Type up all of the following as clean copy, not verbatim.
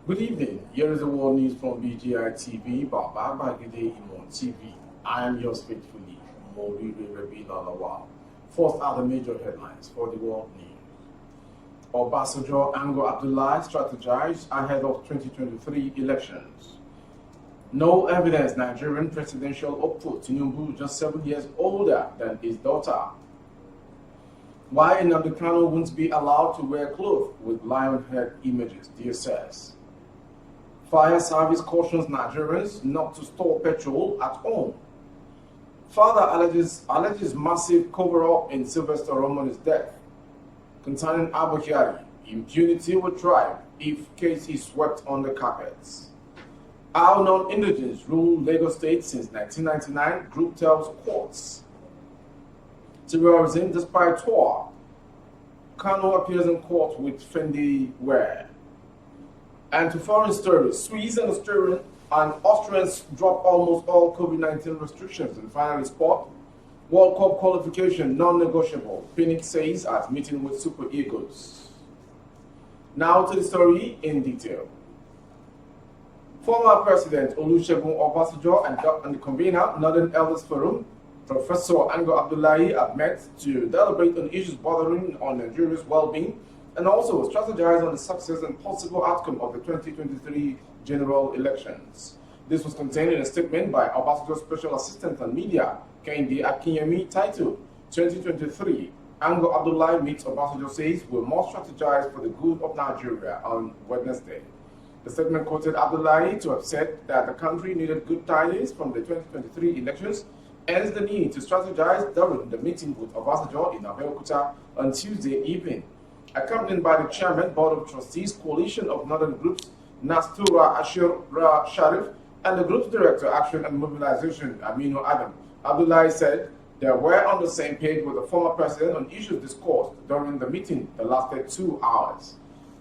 Good evening. Here is the world news from BGI TV, Baba Bagide Imon TV. I am yours faithfully, Mori Rebi Lalawa. First are the major headlines for the world news. Obasanjo, Ango, Abdullahi strategize ahead of 2023 elections. No evidence Nigerian presidential hopeful Tinubu just 7 years older than his daughter. Why Nnamdi Kanu won't be allowed to wear clothes with lion head images, DSS. Fire service cautions Nigerians not to store petrol at home. Father alleges massive cover-up in Sylvester Oromoni's death. Concerning Abdullahi, impunity will thrive if case is swept under carpets. How non-indigenous rule Lagos State since 1999, group tells courts. Terrorism despite tour. Kanu appears in court with Fendi wear. And to foreign stories, Swiss and Austrians drop almost all COVID-19 restrictions. And finally, sport. World Cup qualification non-negotiable. Phoenix says at meeting with Super Eagles. Now to the story in detail. Former President Olusegun Obasanjo and the convener, Northern Elders Forum, Professor Ango Abdullahi have met to deliberate on issues bordering on Nigeria's well-being and also strategize on the success and possible outcome of the 2023 general elections. This was contained in a statement by Obasanjo's Special Assistant on Media, Kehinde Akinyemi, titled 2023. Ango Abdullahi meets Obasanjo says we must strategize for the good of Nigeria on Wednesday. The statement quoted Abdullahi to have said that the country needed good tidings from the 2023 elections, hence the need to strategize during the meeting with Obasanjo in Abeokuta on Tuesday evening. Accompanied by the Chairman, Board of Trustees, Coalition of Northern Groups, Nastura Ashura Sharif, and the Group's Director, Action and Mobilization, Aminu Adam, Abdullahi said they were on the same page with the former president on issues discussed during the meeting that lasted 2 hours.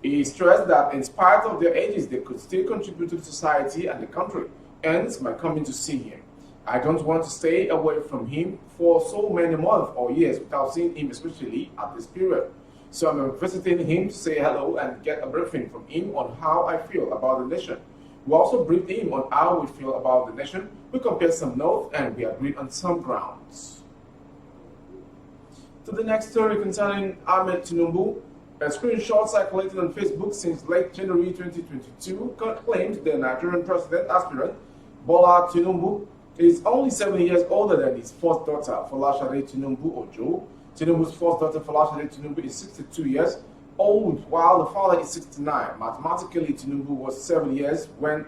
He stressed that in spite of their ages, they could still contribute to the society and the country, hence my coming to see him. I don't want to stay away from him for so many months or years without seeing him, especially at this period. So I'm visiting him to say hello and get a briefing from him on how I feel about the nation. We also briefed him on how we feel about the nation. We compared some notes and we agreed on some grounds. To the next story concerning Ahmed Tinubu, a screenshot circulated on Facebook since late January 2022 claims the Nigerian president aspirant, Bola Tinubu, is only 7 years older than his first daughter, Folashade Tinubu Ojo. Tinubu's first daughter, Folashade Tinubu, is 62 years old, while the father is 69. Mathematically, Tinubu was 7 years when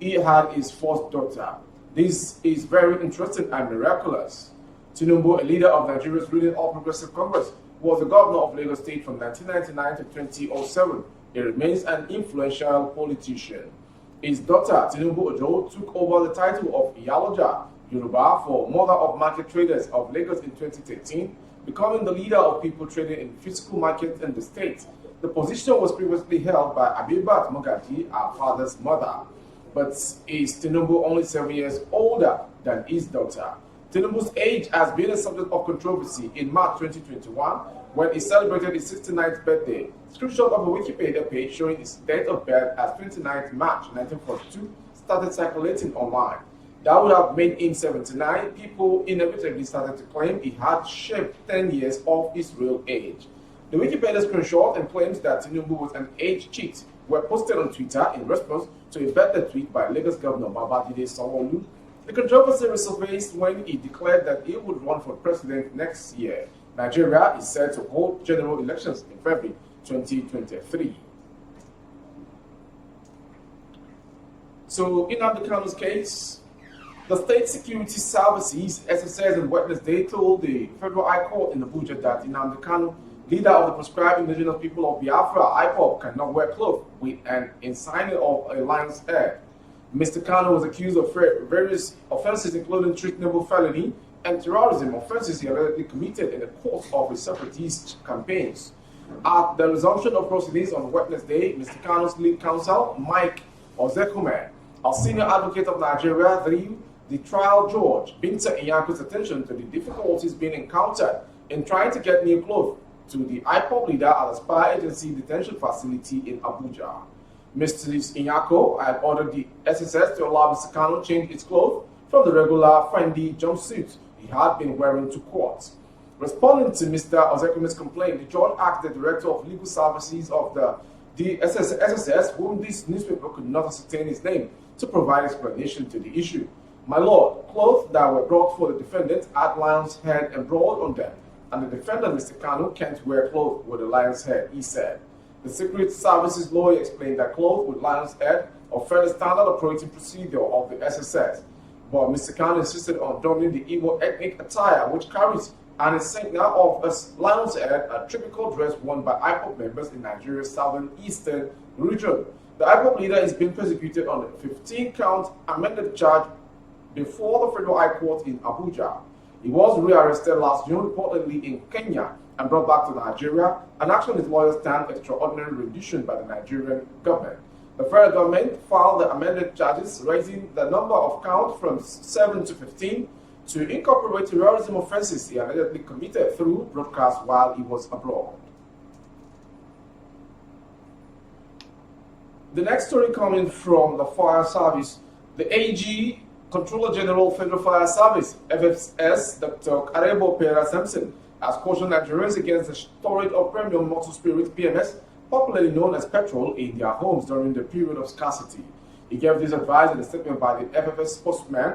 he had his first daughter. This is very interesting and miraculous. Tinubu, a leader of Nigeria's ruling All Progressive Congress, was the governor of Lagos State from 1999 to 2007. He remains an influential politician. His daughter, Tinubu Ojo, took over the title of Iyaloja Yoruba for Mother of Market Traders of Lagos in 2013, becoming the leader of people trading in physical markets in the state. The position was previously held by Abibat Mogaji, our father's mother, but is Tinubu only 7 years older than his daughter. Tinubu's age has been a subject of controversy in March 2021 when he celebrated his 69th birthday. Screenshot of a Wikipedia page showing his date of birth as 29th March 1942 started circulating online. That would have made him 79. People inevitably started to claim he had shaved 10 years off his real age. The Wikipedia screenshot and claims that Tinubu was an age cheat were posted on Twitter in response to a better tweet by Lagos Governor Babajide Sanwo-Olu. The controversy resurfaced when he declared that he would run for president next year. Nigeria is set to hold general elections in February 2023. So, in Nnamdi Kanu's case, the State Security Services, SSS, on Wednesday told the Federal High Court in Abuja that Nnamdi Kanu, leader of the proscribed indigenous people of Biafra, IPOB, cannot wear clothes with an ensign of a lion's head. Mr. Kanu was accused of various offenses, including treasonable felony and terrorism offenses he allegedly committed in the course of his separatist campaigns. At the resumption of proceedings on Wednesday, Mr. Kanu's lead counsel, Mike Ozekume, a senior advocate of Nigeria, drew the trial judge, Binta Iyanku's attention to the difficulties being encountered in trying to get new clothes to the IPOB leader at the spy agency detention facility in Abuja. Mrs. Inyako had ordered the SSS to allow Mr. Kanu change its clothes from the regular Fendi jumpsuit he had been wearing to court. Responding to Mr. Ozekume's complaint, the judge asked the Director of Legal Services of the SSS, whom this newspaper could not ascertain his name, to provide explanation to the issue. My lord, clothes that were brought for the defendant had lion's head embroidered on them, and the defendant, Mr. Kanu, can't wear clothes with a lion's head, he said. The Secret Services lawyer explained that clothes with lion's head offend the standard operating procedure of the SSS, but Mr. Kanu insisted on donning the Igbo ethnic attire, which carries an insignia of a lion's head, a typical dress worn by IPOB members in Nigeria's southern-eastern region. The IPOB leader is being persecuted on a 15-count amended charge before the Federal High Court in Abuja. He was rearrested last June, reportedly in Kenya, and brought back to Nigeria, an action his lawyers termed extraordinary rendition by the Nigerian government. The federal government filed the amended charges, raising the number of counts from 7 to 15 to incorporate terrorism offenses he allegedly committed through broadcast while he was abroad. The next story coming from the Fire Service. The AG, Controller General Federal Fire Service, FFS, Dr. Karebo Pera Sampson, has cautioned Nigerians against the storage of premium motor spirit PMS, popularly known as petrol, in their homes during the period of scarcity. He gave this advice in a statement by the FFS spokesman,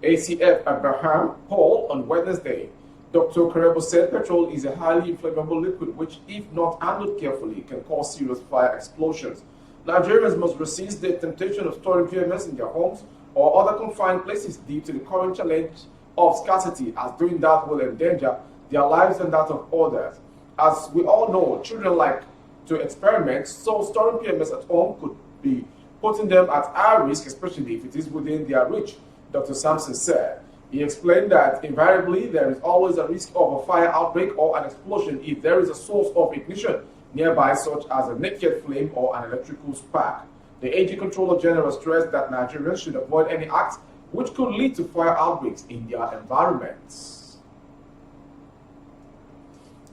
ACF Abraham Paul, on Wednesday. Dr. Karebo said petrol is a highly inflammable liquid which, if not handled carefully, can cause serious fire explosions. Nigerians must resist the temptation of storing PMS in their homes or other confined places due to the current challenge of scarcity, as doing that will endanger their lives and that of others. As we all know, children like to experiment, so storing PMS at home could be putting them at high risk, especially if it is within their reach, Dr. Sampson said. He explained that invariably there is always a risk of a fire outbreak or an explosion if there is a source of ignition nearby, such as a naked flame or an electrical spark. The AG Controller General stressed that Nigerians should avoid any acts which could lead to fire outbreaks in their environments.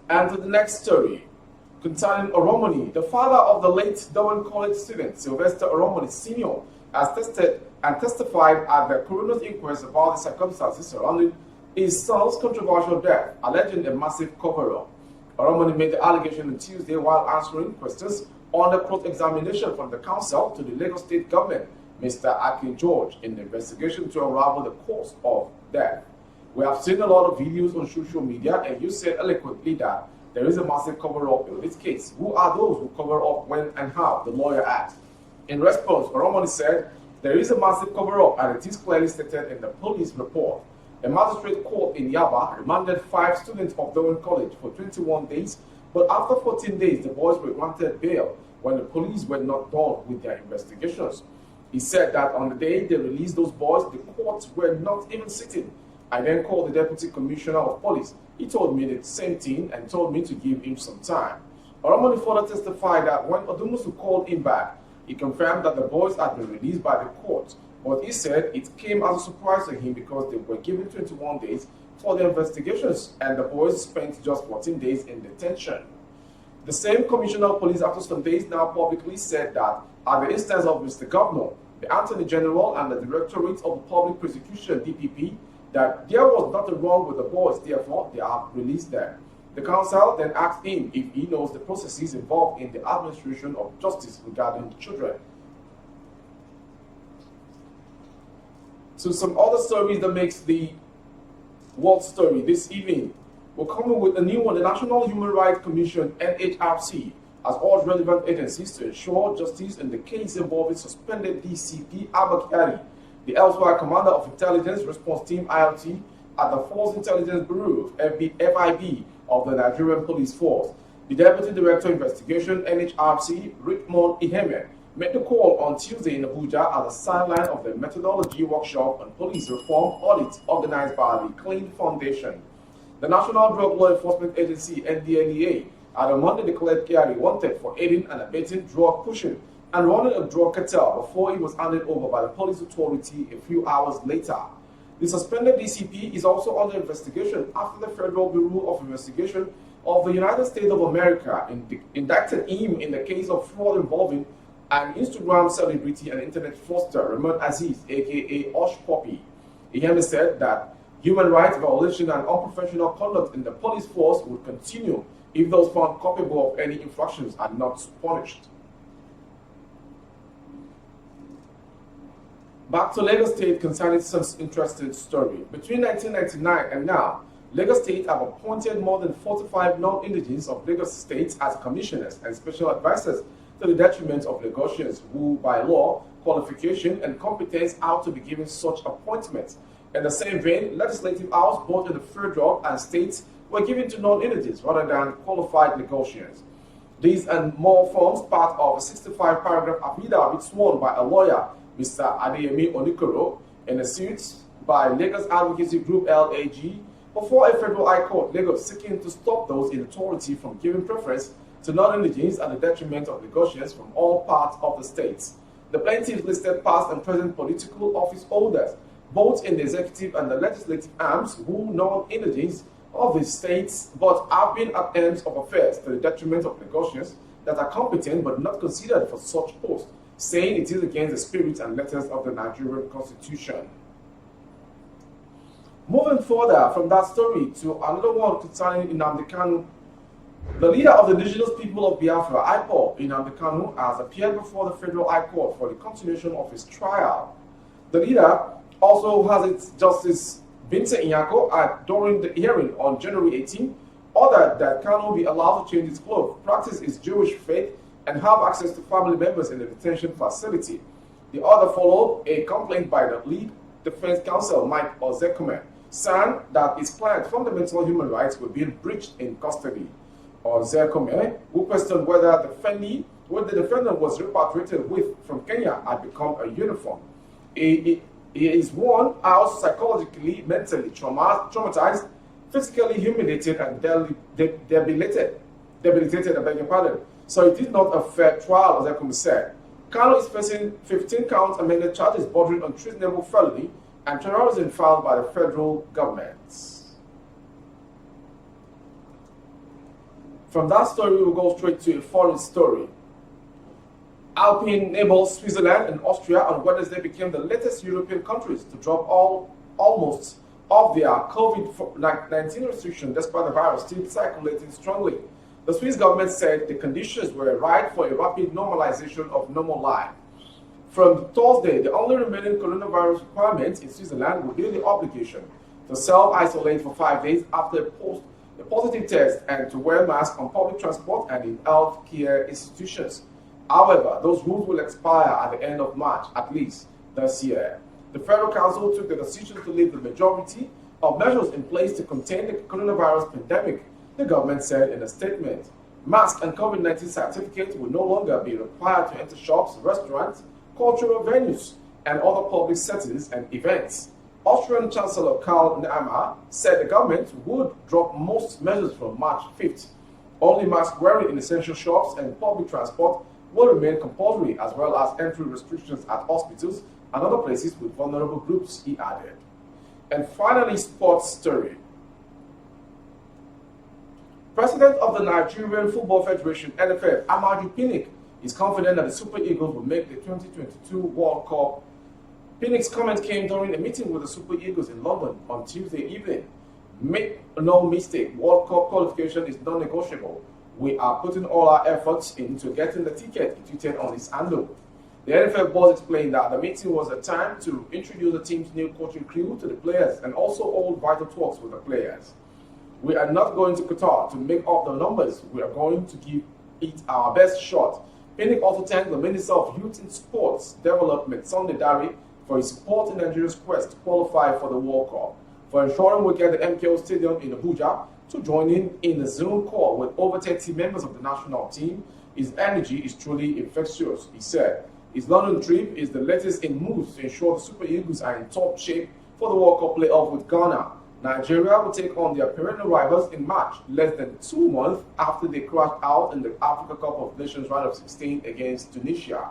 And to the next story, concerning Oromoni, the father of the late Dowen College student, Sylvester Oromoni Sr., has testified at the coroner's inquest about the circumstances surrounding his son's controversial death, alleging a massive cover-up. Oromoni made the allegation on Tuesday while answering questions on the cross-examination from the counsel to the Lagos State government, Mr. Akin George, in the investigation to unravel the cause of death. We have seen a lot of videos on social media, and you said eloquently that there is a massive cover-up in this case. Who are those who cover up, when and how? The lawyer asked. In response, Oromoni said, there is a massive cover-up, and it is clearly stated in the police report. A magistrate court in Yaba remanded 5 students of Dowen College for 21 days, but after 14 days, the boys were granted bail when the police were not done with their investigations. He said that on the day they released those boys, the courts were not even sitting. I then called the Deputy Commissioner of Police. He told me the same thing and told me to give him some time. Oromoni further testified that when Odumusu called him back, he confirmed that the boys had been released by the court, but he said it came as a surprise to him because they were given 21 days for the investigations and the boys spent just 14 days in detention. The same Commissioner of Police, after some days now, publicly said that at the instance of Mr. Governor, the Attorney General and the Directorate of Public Prosecution, DPP, that there was nothing wrong with the boys, therefore they have released them. The counsel then asked him if he knows the processes involved in the administration of justice regarding children. So some other stories that makes the world story this evening. We're coming with a new one. The National Human Rights Commission, NHRC, has urged relevant agencies to ensure justice in the case involving suspended DCP Abba Kyari, the elsewhere commander of Intelligence Response Team IRT at the Force Intelligence Bureau, FIB, of the Nigerian Police Force. The Deputy Director of Investigation, NHRC, Rickmond Iheme, made the call on Tuesday in Abuja at the sideline of the methodology workshop on police reform audit organized by the Clean Foundation. The National Drug Law Enforcement Agency, NDLEA, had on Monday declared Kyari wanted for aiding and abetting drug pushing and running a drug cartel before he was handed over by the police authority a few hours later. The suspended DCP is also under investigation after the Federal Bureau of Investigation of the United States of America indicted him in the case of fraud involving and Instagram celebrity and internet fraudster Rahman Aziz, aka Osh Poppy. Iheme said that human rights violation and unprofessional conduct in the police force would continue if those found culpable of any infractions are not punished. Back to Lagos State concerning some interesting story. Between 1999 and now, Lagos State have appointed more than 45 non-indigenes of Lagos State as commissioners and special advisors to the detriment of Lagosians who, by law, qualification, and competence are to be given such appointments. In the same vein, Legislative House, both in the federal and states, were given to non-indigenes rather than qualified Lagosians. These and more forms part of a 65-paragraph affidavit sworn by a lawyer, Mr. Adeyemi Onikoro, in a suit by Lagos Advocacy Group LAG before a federal high court, Lagos, seeking to stop those in authority from giving preference to non-indigenes at the detriment of Lagosians from all parts of the states. The plaintiffs listed past and present political office holders, both in the executive and the legislative arms, who non-indigenes of the states but have been at ends of affairs to the detriment of Lagosians that are competent but not considered for such posts, saying it is against the spirit and letters of the Nigerian Constitution. Moving further from that story to another one concerning Nnamdi Kanu, the leader of the indigenous people of Biafra, IPOB, Nnamdi Kanu, has appeared before the Federal High Court for the continuation of his trial. The leader also has its Justice Vincent Inyako during the hearing on January 18, ordered that Kanu be allowed to change his clothes, practice his Jewish faith, and have access to family members in the detention facility. The order followed a complaint by the lead defense counsel, Mike Ozekome, saying that his client's fundamental human rights were being breached in custody. Ozekome, who questioned whether the defendant was repatriated with from Kenya had become a uniform. He is worn out psychologically, mentally traumatized, physically humiliated, and debilitated, I beg your pardon. So it is not a fair trial, as Ozekome said. Kanu is facing 15 count amended charges bordering on treasonable felony and terrorism filed by the federal government. From that story, we will go straight to a foreign story. Alpine neighbors Switzerland and Austria on Wednesday became the latest European countries to drop almost of their COVID-19 restrictions despite the virus still circulating strongly. The Swiss government said the conditions were right for a rapid normalization of normal life. From Thursday, the only remaining coronavirus requirement in Switzerland will be the obligation to self-isolate for 5 days after a positive test and to wear masks on public transport and in health care institutions. However, those rules will expire at the end of March, at least this year. The Federal Council took the decision to leave the majority of measures in place to contain the coronavirus pandemic, the government said in a statement. Mask and COVID-19 certificates will no longer be required to enter shops, restaurants, cultural venues, and other public settings and events. Austrian Chancellor Karl Nehammer said the government would drop most measures from March 5th. Only mask wearing in essential shops and public transport will remain compulsory, as well as entry restrictions at hospitals and other places with vulnerable groups, he added. And finally, sports story. President of the Nigerian Football Federation, NFF, Amaju Pinnick, is confident that the Super Eagles will make the 2022 World Cup. Pinnick's comment came during a meeting with the Super Eagles in London on Tuesday evening. Make no mistake, World Cup qualification is non-negotiable. We are putting all our efforts into getting the ticket, he tweeted on his handle. The NFF boss explained that the meeting was a time to introduce the team's new coaching crew to the players and also hold vital talks with the players. We are not going to Qatar to make up the numbers. We are going to give it our best shot. Pinnick also thanked the Minister of Youth and Sports Development, Sunday Dari, for his support in Nigeria's quest to qualify for the World Cup, for ensuring we get the MKO Stadium in Abuja to join in the Zoom call with over 30 members of the national team. His energy is truly infectious, he said. His London trip is the latest in moves to ensure the Super Eagles are in top shape for the World Cup playoff with Ghana. Nigeria will take on their perennial rivals in March, less than 2 months after they crashed out in the Africa Cup of Nations round of 16 against Tunisia.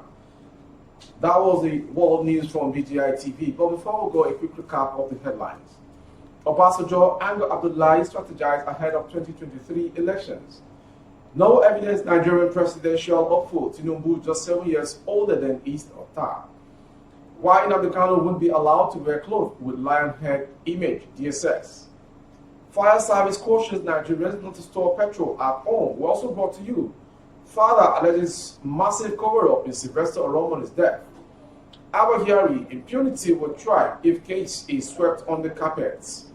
That was the world news from BGI TV. But before we go, a quick recap of the headlines. Obasanjo, Ango, Abdullahi strategize ahead of 2023 elections. No evidence Nigerian presidential hopeful Tinubu just 7 years older than East Otta. Why Nnamdi Kanu won't be allowed to wear clothes with lion head image, DSS. Fire service cautions Nigerians not to store petrol at home. We also brought to you. Father alleges massive cover-up in Sylvester Oromoni's death. Abdullahi, impunity will try if case is swept on the carpets.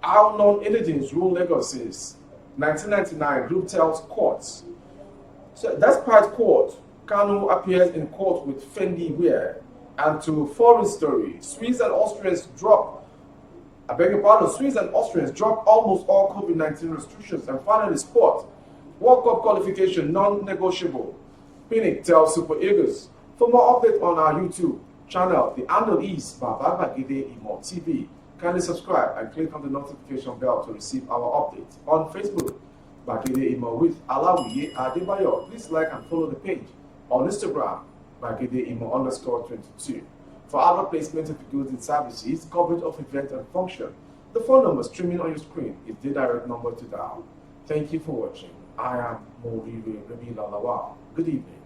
How non-indigents rule Lagos since 1999, group tells courts. So despite court, Kanu appears in court with Fendi wear. And to foreign story, Swedes and Austrians drop almost all COVID-19 restrictions. And finally, sport. World Cup qualification non-negotiable. Pinnick tells Super Eagles. For more updates on our YouTube channel, the handle is Babagide Imo TV. Kindly subscribe and click on the notification bell to receive our updates. On Facebook, Bagide Imo with Alawiye Adebayo. Please like and follow the page. On Instagram, Bagide Imo _22. For other placement of goods and services, coverage of events and function, the phone number streaming on your screen is the direct number to dial. Thank you for watching. I am Morire Rabi Lalawa. Good evening.